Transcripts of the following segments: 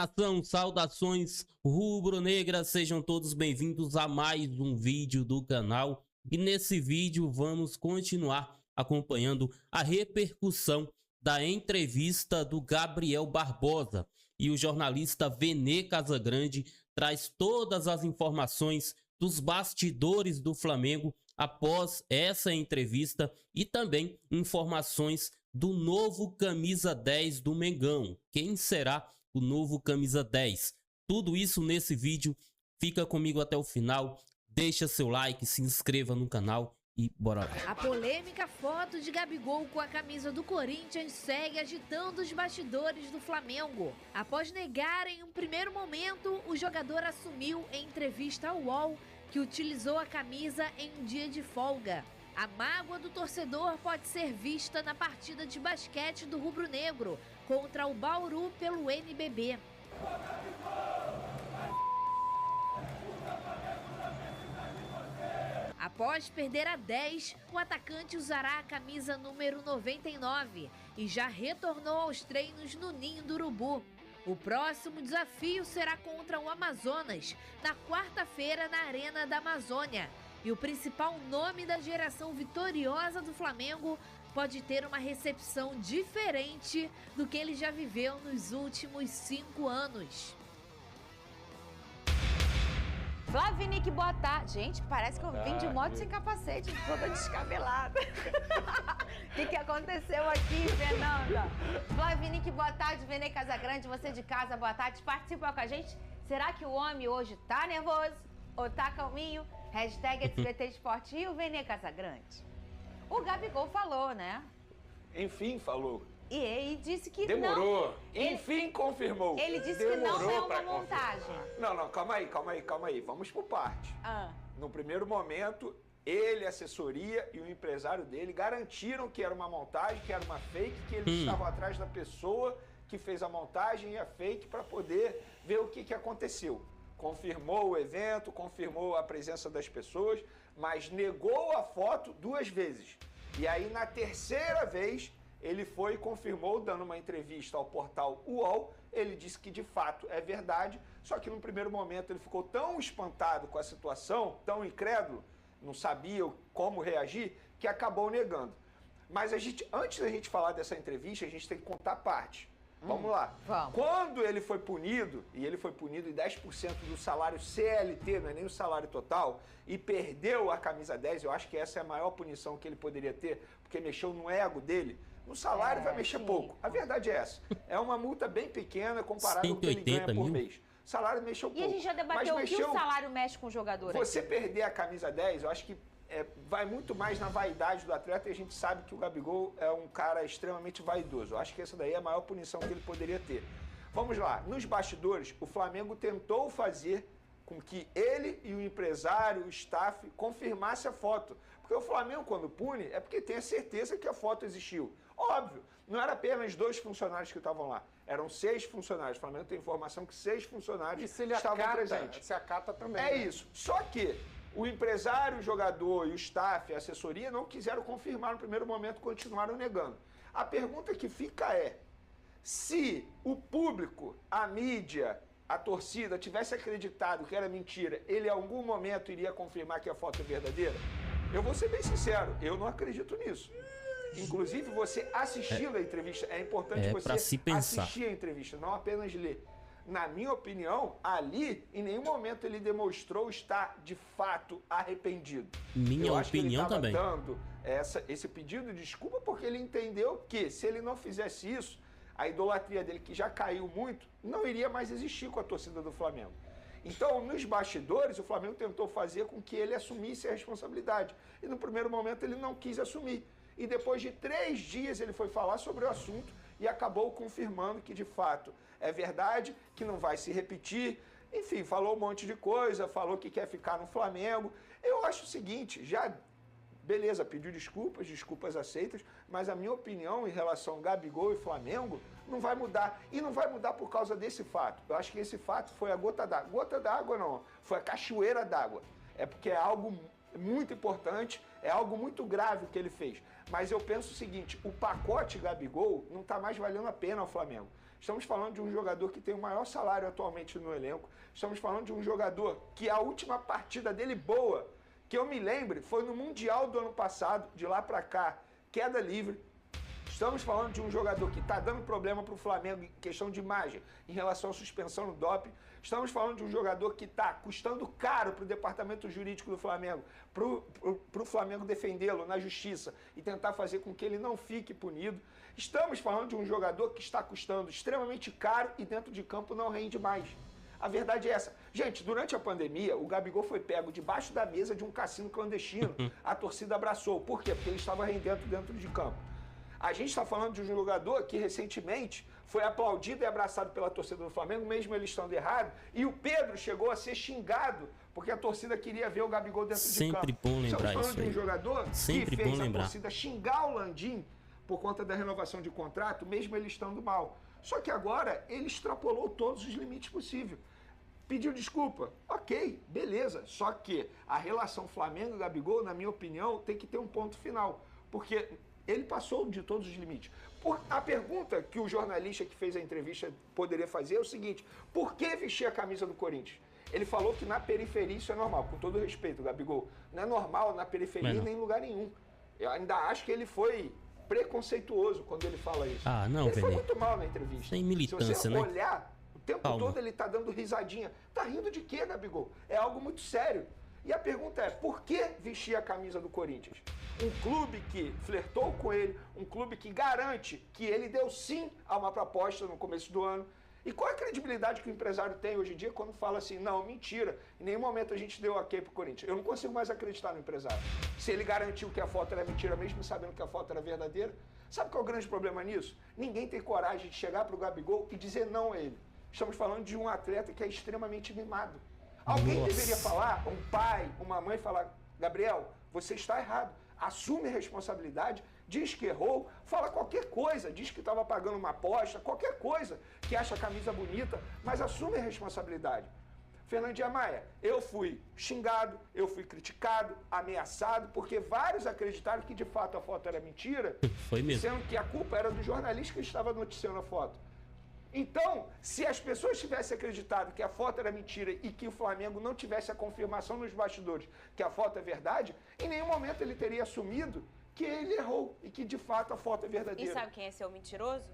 nação, saudações rubro-negras, sejam todos bem-vindos a mais um vídeo do canal. E nesse vídeo vamos continuar acompanhando a repercussão da entrevista do Gabriel Barbosa. E o jornalista Vene Casagrande traz todas as informações dos bastidores do Flamengo após essa entrevista e também informações do novo camisa 10 do Mengão. Quem será o novo camisa 10? Tudo isso nesse vídeo. Fica comigo até o final, deixa seu like, se inscreva no canal e bora lá. A polêmica foto de Gabigol com a camisa do Corinthians segue agitando os bastidores do Flamengo. Após negar em um primeiro momento, o jogador assumiu em entrevista ao UOL que utilizou a camisa em um dia de folga. A mágoa do torcedor pode ser vista na partida de basquete do rubro-negro contra o Bauru pelo NBB. Após perder a 10, o atacante usará a camisa número 99 e já retornou aos treinos no Ninho do Urubu. O próximo desafio será contra o Amazonas, na quarta-feira na Arena da Amazônia. E o principal nome da geração vitoriosa do Flamengo pode ter uma recepção diferente do que ele já viveu nos últimos 5 anos. Flavinique, boa tarde. Gente, parece que eu vim de moto sem capacete, toda descabelada. O que aconteceu aqui, Fernanda? Flavinique, boa tarde. Vene Casagrande, você de casa, boa tarde. Participa com a gente. Será que o homem hoje tá nervoso ou tá calminho? Hashtag SBT Esporte e o Vene Casagrande. O Gabigol falou, né? Enfim, falou. E ele disse que demorou. Não. Enfim, confirmou. Ele disse demorou que não é uma montagem. Não, calma aí. Vamos por parte. No primeiro momento, ele, a assessoria e o empresário dele garantiram que era uma montagem, que era uma fake, que eles estavam atrás da pessoa que fez a montagem e a fake para poder ver o que aconteceu. Confirmou o evento, confirmou a presença das pessoas, mas negou a foto 2 vezes. E aí, na terceira vez, ele foi e confirmou, dando uma entrevista ao portal UOL. Ele disse que, de fato, é verdade, só que no primeiro momento ele ficou tão espantado com a situação, tão incrédulo, não sabia como reagir, que acabou negando. Mas antes da gente falar dessa entrevista, a gente tem que contar parte. Vamos lá. Vamos. Quando ele foi punido, e ele foi punido em 10% do salário CLT, não é nem o salário total, e perdeu a camisa 10, eu acho que essa é a maior punição que ele poderia ter, porque mexeu no ego dele. No salário vai mexer pouco. A verdade é essa. É uma multa bem pequena comparado com o que ele ganha por mês. O salário mexeu pouco. E a gente já debateu o que o salário mexe com o jogador. Você perder a camisa 10, eu acho que vai muito mais na vaidade do atleta, e a gente sabe que o Gabigol é um cara extremamente vaidoso. Eu acho que essa daí é a maior punição que ele poderia ter. Vamos lá, nos bastidores, o Flamengo tentou fazer com que ele e o empresário, o staff, confirmasse a foto. Porque o Flamengo, quando pune, é porque tem a certeza que a foto existiu. Óbvio, não era apenas 2 funcionários que estavam lá, eram 6 funcionários. O Flamengo tem informação que 6 funcionários estavam presentes. Se acata também. É isso. Só que o empresário, o jogador e o staff, a assessoria, não quiseram confirmar no primeiro momento, continuaram negando. A pergunta que fica é, se o público, a mídia, a torcida tivesse acreditado que era mentira, ele em algum momento iria confirmar que a foto é verdadeira? Eu vou ser bem sincero, eu não acredito nisso. Inclusive, você assistindo a entrevista, é importante você assistir a entrevista, não apenas ler. Na minha opinião, ali, em nenhum momento ele demonstrou estar, de fato, arrependido. Minha opinião também. Dando esse pedido de desculpa porque ele entendeu que, se ele não fizesse isso, a idolatria dele, que já caiu muito, não iria mais existir com a torcida do Flamengo. Então, nos bastidores, o Flamengo tentou fazer com que ele assumisse a responsabilidade. E, no primeiro momento, ele não quis assumir. E depois de 3 dias ele foi falar sobre o assunto e acabou confirmando que, de fato, é verdade, que não vai se repetir. Enfim, falou um monte de coisa, falou que quer ficar no Flamengo. Eu acho o seguinte, beleza, pediu desculpas aceitas, mas a minha opinião em relação a Gabigol e Flamengo não vai mudar. E não vai mudar por causa desse fato. Eu acho que esse fato foi a gota d'água. Gota d'água não, foi a cachoeira d'água. É porque é algo muito importante, é algo muito grave o que ele fez. Mas eu penso o seguinte, o pacote Gabigol não está mais valendo a pena ao Flamengo. Estamos falando de um jogador que tem o maior salário atualmente no elenco. Estamos falando de um jogador que a última partida dele boa, que eu me lembre, foi no Mundial do ano passado, de lá para cá, queda livre. Estamos falando de um jogador que está dando problema para o Flamengo em questão de imagem, em relação à suspensão no doping. Estamos falando de um jogador que está custando caro para o departamento jurídico do Flamengo, para o Flamengo defendê-lo na justiça e tentar fazer com que ele não fique punido. Estamos falando de um jogador que está custando extremamente caro e dentro de campo não rende mais. A verdade é essa. Gente, durante a pandemia, o Gabigol foi pego debaixo da mesa de um cassino clandestino. A torcida abraçou. Por quê? Porque ele estava rendendo dentro de campo. A gente está falando de um jogador que recentemente foi aplaudido e abraçado pela torcida do Flamengo, mesmo ele estando errado, e o Pedro chegou a ser xingado porque a torcida queria ver o Gabigol dentro de campo. Sempre bom lembrar isso aí. Estamos falando de um jogador Sempre que fez bom a lembrar. torcida xingar o Landim por conta da renovação de contrato, mesmo ele estando mal. Só que agora ele extrapolou todos os limites possíveis. Pediu desculpa, ok, beleza. Só que a relação Flamengo e Gabigol, na minha opinião, tem que ter um ponto final. Porque ele passou de todos os limites. A pergunta que o jornalista que fez a entrevista poderia fazer é o seguinte: por que vestir a camisa do Corinthians? Ele falou que na periferia isso é normal, com todo respeito, Gabigol. Não é normal na periferia nem em lugar nenhum. Eu ainda acho que ele foi preconceituoso quando ele fala isso. Ah, não, ele foi Vene. muito mal na entrevista. Sem militância, Se você né? olhar, o tempo todo ele tá dando risadinha. Tá rindo de quê, Gabigol? É algo muito sério. E a pergunta é, por que vestir a camisa do Corinthians? Um clube que flertou com ele, um clube que garante que ele deu sim a uma proposta no começo do ano. E qual é a credibilidade que o empresário tem hoje em dia quando fala assim, não, mentira, em nenhum momento a gente deu ok pro Corinthians. Eu não consigo mais acreditar no empresário. Se ele garantiu que a foto era mentira, mesmo sabendo que a foto era verdadeira. Sabe qual é o grande problema nisso? Ninguém tem coragem de chegar pro Gabigol e dizer não a ele. Estamos falando de um atleta que é extremamente mimado. Alguém deveria falar, um pai, uma mãe falar, Gabriel, você está errado. Assume a responsabilidade, diz que errou, fala qualquer coisa, diz que estava pagando uma aposta, qualquer coisa, que acha a camisa bonita, mas assume a responsabilidade. Fernandinha Maia, eu fui xingado, eu fui criticado, ameaçado, porque vários acreditaram que de fato a foto era mentira, Foi mesmo. sendo que a culpa era do jornalista que estava noticiando a foto. Então, se as pessoas tivessem acreditado que a foto era mentira e que o Flamengo não tivesse a confirmação nos bastidores que a foto é verdade, em nenhum momento ele teria assumido que ele errou e que de fato a foto é verdadeira. E sabe quem é seu mentiroso?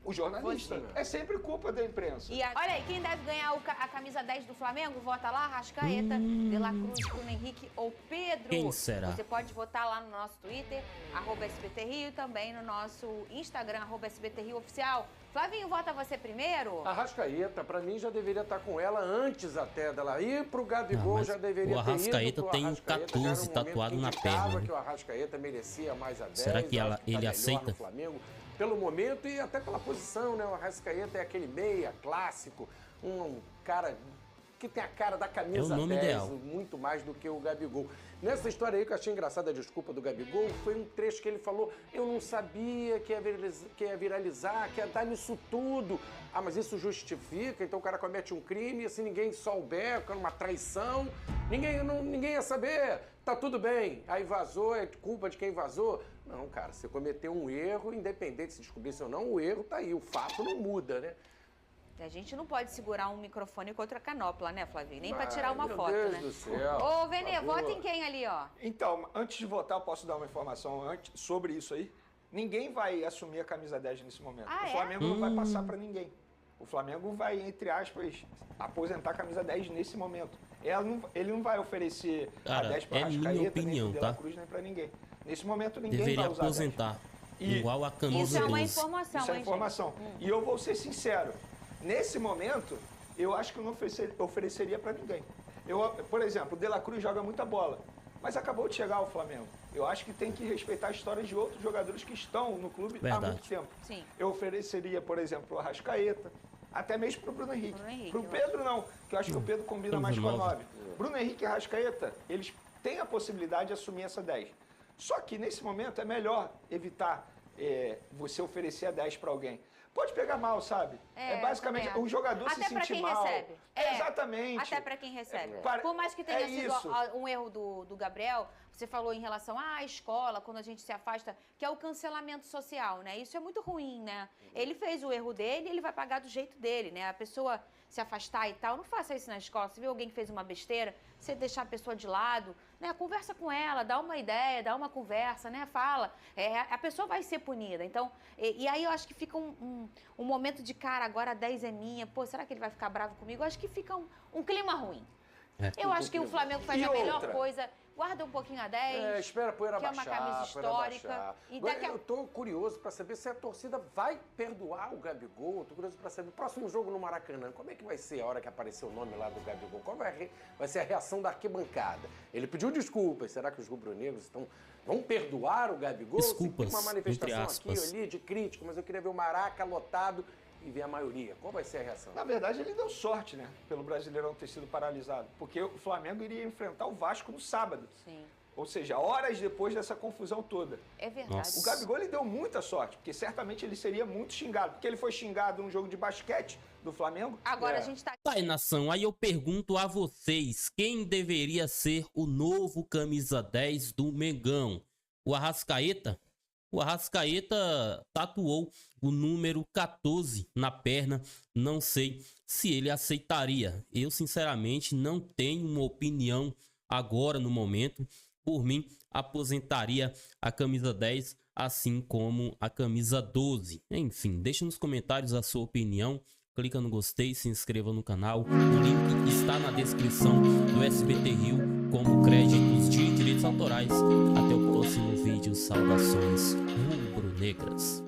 O jornalista. Você. É sempre culpa da imprensa. Olha aí, quem deve ganhar a camisa 10 do Flamengo, vota lá, Arrascaeta, De La Cruz, Bruno Henrique ou Pedro. Quem será? Você pode votar lá no nosso Twitter, @SBTRio, e também no nosso Instagram, @SBTRioOficial. Flavinho, vota você primeiro? Arrascaeta, pra mim, já deveria estar com ela antes até dela ir pro Gabigol, Não, já deveria o Arrascaeta ter ido pro tem Arrascaeta, 14 já era um momento tatuado que na indicava perna, né? que o Arrascaeta merecia mais a 10. Será que acho ele melhor aceita? no Flamengo, pelo momento e até pela posição, né? O Arrascaeta é aquele meia clássico, um cara que tem a cara da camisa É o nome 10, ideal. muito mais do que o Gabigol. Nessa história aí que eu achei engraçada a desculpa do Gabigol, foi um trecho que ele falou, eu não sabia que ia viralizar, que ia dar nisso tudo. Ah, mas isso justifica, então o cara comete um crime, e se ninguém souber, uma traição, ninguém ia saber, tá tudo bem. Aí vazou, é culpa de quem vazou. Não, cara, você cometeu um erro, independente se descobrisse ou não, o erro tá aí, o fato não muda, né? A gente não pode segurar um microfone com outra canopla, né, Flavinho? Nem pra tirar uma Meu foto, Deus né? do céu, Ô, Vene, por favor. vota em quem ali, ó? Então, antes de votar, eu posso dar uma informação sobre isso aí? Ninguém vai assumir a camisa 10 nesse momento. Ah, o é? Flamengo não vai passar para ninguém. O Flamengo vai, entre aspas, aposentar a camisa 10 nesse momento. Ele não vai oferecer Cara, a 10 para é minha Arrascaeta, nem opinião, para De La tá? Cruz, nem para ninguém. Nesse momento, ninguém Deveria vai usar aposentar. 10. Igual a Isso camisa é uma 12. informação, Isso é hein, informação. E eu vou ser sincero. Nesse momento, eu acho que eu não ofereceria para ninguém. Por exemplo, o De La Cruz joga muita bola, mas acabou de chegar ao Flamengo. Eu acho que tem que respeitar a história de outros jogadores que estão no clube Verdade. há muito tempo. Sim. Eu ofereceria, por exemplo, o Arrascaeta, até mesmo para o Bruno Henrique. Bruno Henrique, Para o eu Pedro, não, que eu acho que o Pedro combina mais com a 9. 9. Bruno Henrique e Arrascaeta, eles têm a possibilidade de assumir essa 10. Só que, nesse momento, é melhor evitar você oferecer a 10 para alguém. Pode pegar mal, sabe? Basicamente, também o jogador acho. se Até pra sentir quem mal. recebe. Exatamente. Até pra quem recebe. Para- Por mais que é tenha sido isso. um erro do Gabriel, Você falou em relação à escola, quando a gente se afasta, que é o cancelamento social, né? Isso é muito ruim, né? Ele fez o erro dele, ele vai pagar do jeito dele, né? A pessoa se afastar e tal, não faça isso na escola. Você vê alguém que fez uma besteira, você deixar a pessoa de lado, né? Conversa com ela, dá uma ideia, dá uma conversa, né? Fala. A pessoa vai ser punida. Então, e aí eu acho que fica um momento de, cara, agora a 10 é minha, pô, será que ele vai ficar bravo comigo? Eu acho que fica um clima ruim. Eu acho que o Flamengo faz a melhor coisa, guarda um pouquinho a 10. Espera a poeira baixar. Que é uma camisa histórica. E eu tô curioso para saber se a torcida vai perdoar o Gabigol. Eu tô curioso para saber. Próximo jogo no Maracanã, como é que vai ser a hora que aparecer o nome lá do Gabigol? Qual vai ser a reação da arquibancada? Ele pediu desculpas. Será que os rubro-negros vão perdoar o Gabigol? Desculpas, tem uma manifestação aqui entre aspas, ali de crítica, mas eu queria ver o Maraca lotado e ver a maioria. Qual vai ser a reação? Na verdade, ele deu sorte, né? Pelo Brasileirão ter sido paralisado. Porque o Flamengo iria enfrentar o Vasco no sábado. Sim. Ou seja, horas depois dessa confusão toda. É verdade. Nossa. O Gabigol, ele deu muita sorte, porque certamente ele seria muito xingado. Porque ele foi xingado num jogo de basquete do Flamengo. Agora a gente tá... Tá aí, nação, aí eu pergunto a vocês, quem deveria ser o novo camisa 10 do Mengão? O Arrascaeta? O Arrascaeta tatuou o número 14 na perna, não sei se ele aceitaria. Eu, sinceramente, não tenho uma opinião agora no momento. Por mim, aposentaria a camisa 10, assim como a camisa 12. Enfim, deixa nos comentários a sua opinião. Clica no gostei, se inscreva no canal. O link está na descrição do SBT Rio como créditos de direitos autorais. Até o próximo vídeo. Saudações rubro-negras.